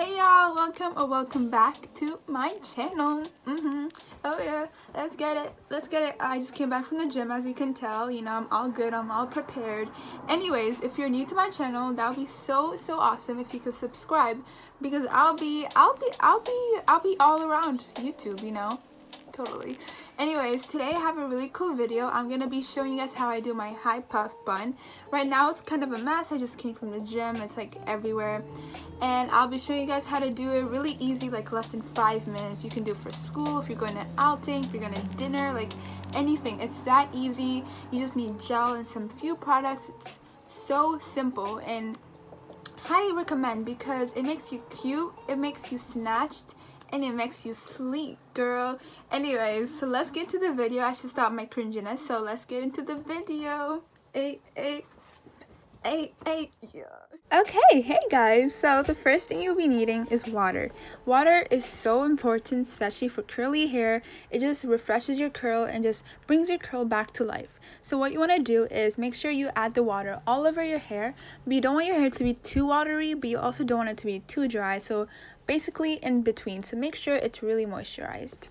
Hey y'all, welcome or welcome back to my channel. Oh yeah, let's get it. I just came back from the gym, as you can tell. You know, I'm all good, I'm all prepared. Anyways, if you're new to my channel, that would be so awesome if you could subscribe, because I'll be all around YouTube, you know. Totally. Anyways, today I have a really cool video. I'm gonna be showing you guys how I do my high puff bun. Right now it's kind of a mess. I just came from the gym. It's like everywhere. And I'll be showing you guys how to do it really easy, like less than 5 minutes. You can do it for school, if you're going to outing, if you're going to dinner, like anything. It's that easy. You just need gel and some few products. It's so simple and highly recommend because it makes you cute, it makes you snatched, and it makes you sleek, girl. Anyways, so let's get to the video. I should stop my cringiness, so let's get into the video. Yeah. Okay, hey guys, so the first thing you'll be needing is water. Water is so important, especially for curly hair. It just refreshes your curl and just brings your curl back to life. So what you want to do is make sure you add the water all over your hair, but you don't want your hair to be too watery, but you also don't want it to be too dry. So basically in between, so make sure it's really moisturized.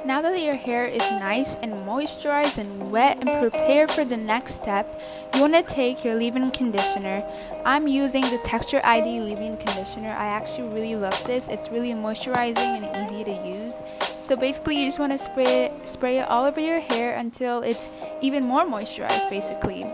Now that your hair is nice and moisturized and wet and prepared for the next step, you want to take your leave-in conditioner. I'm using the Texture ID leave-in conditioner. I actually really love this. It's really moisturizing and easy to use. So basically you just want to spray it all over your hair until it's even more moisturized basically.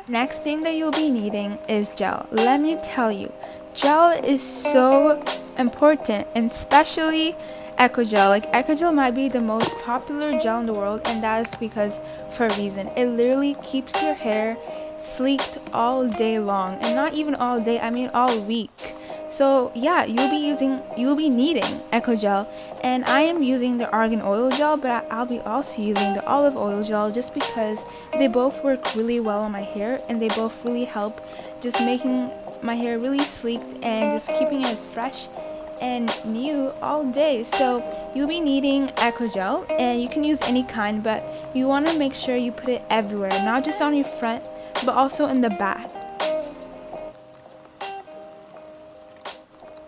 Next thing that you'll be needing is gel. Let me tell you, gel is so important, and especially Eco Gel. Like Eco Gel might be the most popular gel in the world, and that is because for a reason. It literally keeps your hair sleeked all day long, and not even all day, I mean all week. So yeah, you'll be needing Eco Gel, and I am using the argan oil gel, but I'll be also using the olive oil gel just because they both work really well on my hair, and they both really help just making my hair really sleeked and just keeping it fresh and new all day. So you'll be needing Eco Gel, and you can use any kind, but you want to make sure you put it everywhere, not just on your front but also in the back.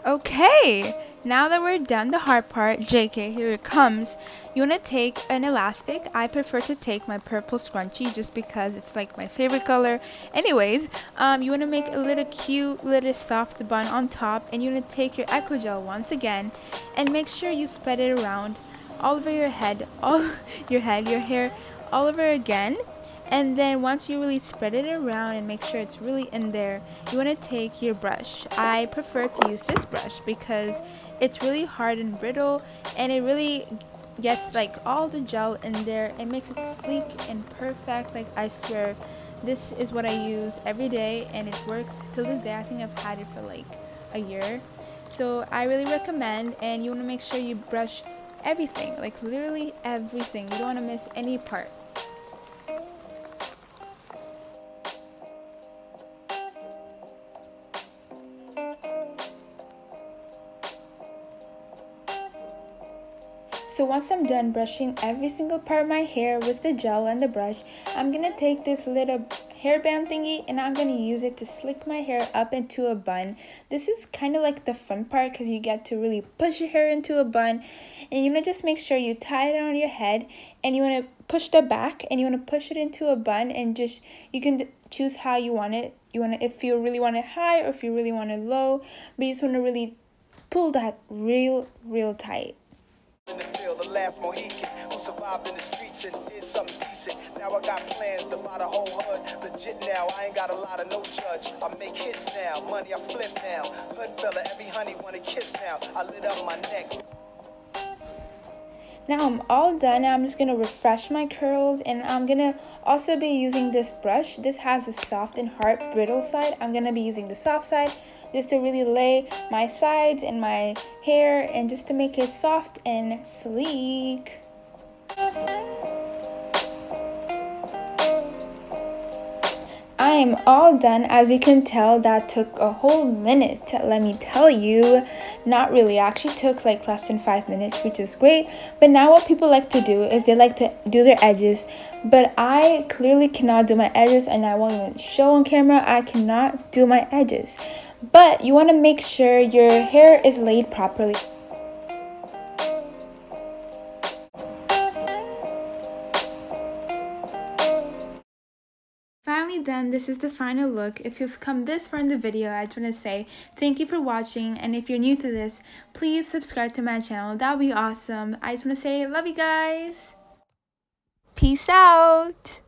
Okay, now that we're done the hard part, JK, here it comes. You want to take an elastic. I prefer to take my purple scrunchie just because it's like my favorite color. Anyways, you want to make a little cute, little soft bun on top, and you want to take your Eco Gel once again and make sure you spread it around all over your head, your hair all over again. And then once you really spread it around and make sure it's really in there, you want to take your brush. I prefer to use this brush because it's really hard and brittle, and it really gets like all the gel in there. It makes it sleek and perfect. Like I swear, this is what I use every day, and it works till this day. I think I've had it for like a year. So I really recommend, and you want to make sure you brush everything, like literally everything. You don't want to miss any part. So once I'm done brushing every single part of my hair with the gel and the brush, I'm going to take this little hairband thingy and I'm going to use it to slick my hair up into a bun. This is kind of like the fun part because you get to really push your hair into a bun, and you want to just make sure you tie it on your head, and you want to push the back and you want to push it into a bun, and just you can choose how you want it. You want to, if you really want it high or if you really want it low, but you just want to really pull that real tight. In the field, the last Mohican who survived in the streets and did something decent. Now I got plans to buy the whole hood. Legit now, I ain't got a lot of no judge. I make hits now, money I flip now. Hood fella, every honey wanna kiss now. I lit up my neck. Now I'm all done. Now I'm just gonna refresh my curls, and I'm gonna also be using this brush. This has a soft and hard brittle side. I'm gonna be using the soft side. just to really lay my sides and my hair and just to make it soft and sleek. I am all done. As you can tell, that took a whole minute, let me tell you. Not really, actually took like less than 5 minutes, which is great. But now what people like to do is they like to do their edges, but I clearly cannot do my edges, and I won't even show on camera. I cannot do my edges, but you want to make sure your hair is laid properly. Finally done. This is the final look. If you've come this far in the video, I just want to say thank you for watching, and if you're new to this, please subscribe to my channel. That would be awesome. I just want to say love you guys. Peace out.